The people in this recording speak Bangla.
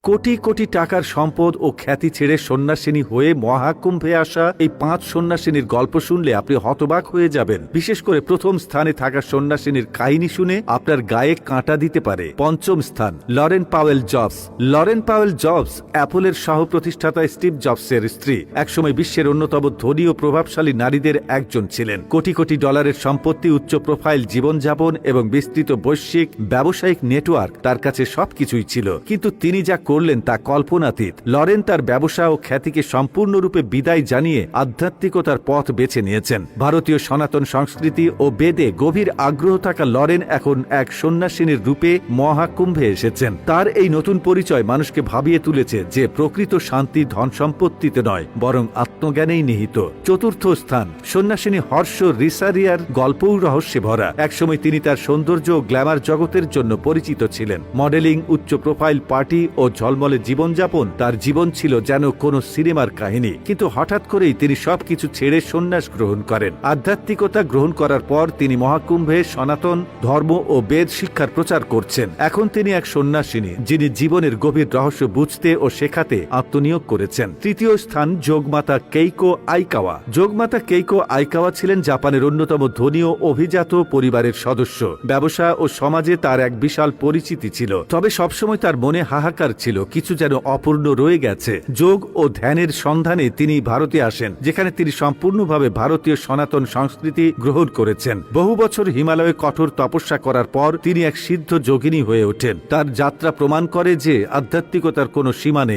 কোটি কোটি টাকার সম্পদ ও খ্যাতি ছেড়ে সন্ন্যাসিনী হয়ে মহাকুম্ভে আসা এই 5 সন্ন্যাসিনীর গল্প শুনলে আপনি হতবাক হয়ে যাবেন। বিশেষ করে প্রথম স্থানে থাকা সন্ন্যাসিনীর কাহিনী শুনে আপনার গায়ে কাঁটা দিতে পারে। পঞ্চম স্থান, Laurene Powell Jobs. Laurene Powell Jobs অ্যাপলের সহ প্রতিষ্ঠাতা স্টিভ জবসের স্ত্রী। একসময় বিশ্বের অন্যতম ধনী ও প্রভাবশালী নারীদের একজন ছিলেন। কোটি কোটি ডলারের সম্পত্তি, উচ্চ প্রোফাইল জীবনযাপন এবং বিস্তৃত বৈশ্বিক ব্যবসায়িক নেটওয়ার্ক তার কাছে সবকিছুই ছিল। কিন্তু তিনি যা করলেন তা কল্পনাতীত। লরেন তার ব্যবসা ও খ্যাতিকে সম্পূর্ণরূপে বিদায় জানিয়ে আধ্যাত্মিকতার পথ বেছে নিয়েছেন। ভারতীয় সনাতন সংস্কৃতি ও বেদে গভীর আগ্রহ থাকা লরেন এখন এক সন্ন্যাসিনীর রূপে মহাকুম্ভে এসেছেন। তার এই নতুন পরিচয় মানুষকে ভাবিয়ে তুলেছে যে প্রকৃত শান্তি ধন সম্পত্তিতে নয়, বরং আত্মজ্ঞানেই নিহিত। চতুর্থ স্থান, সন্ন্যাসিনী হর্ষ রিসারিয়ার গল্পও রহস্যে ভরা। একসময় তিনি তার সৌন্দর্য ও গ্ল্যামার জগতের জন্য পরিচিত ছিলেন। মডেলিং, উচ্চ প্রোফাইল পার্টি ও ঝলমলে জীবনযাপন তার জীবন ছিল যেন কোনো সিনেমার কাহিনী। কিন্তু হঠাৎ করেই তিনি সবকিছু ছেড়ে সন্ন্যাস গ্রহণ করেন। আধ্যাত্মিকতা গ্রহণ করার পর তিনি মহাকুম্ভে সনাতন ধর্ম ও বেদ শিক্ষার প্রচার করছেন। এখন তিনি এক সন্ন্যাসিনী যিনি জীবনের গভীর রহস্য বুঝতে ও শেখাতে আত্মনিয়োগ করেছেন। তৃতীয় স্থান, যোগমাতা কেইকো আইকাওয়া। যোগমাতা কেইকো আইকাওয়া ছিলেন জাপানের অন্যতম ধনী ও অভিজাত পরিবারের সদস্য। ব্যবসা ও সমাজে তার এক বিশাল পরিচিতি ছিল। তবে সবসময় তার মনে হাহাকার ছিল, কিছু যেন অপূর্ণ রয়ে গেছে। যোগ ও ধ্যানের সন্ধানে তিনি ভারতে আসেন, যেখানে তিনি সম্পূর্ণভাবে ভারতীয় সনাতন সংস্কৃতি গ্রহণ করেছেন। বহু বছর হিমালয়ে কঠোর তপস্যা করার পর তিনি এক সিদ্ধ যোগিনী হয়ে ওঠেন। তার যাত্রা প্রমাণ করে যে আধ্যাত্মিকতার কোনো সীমা নেই।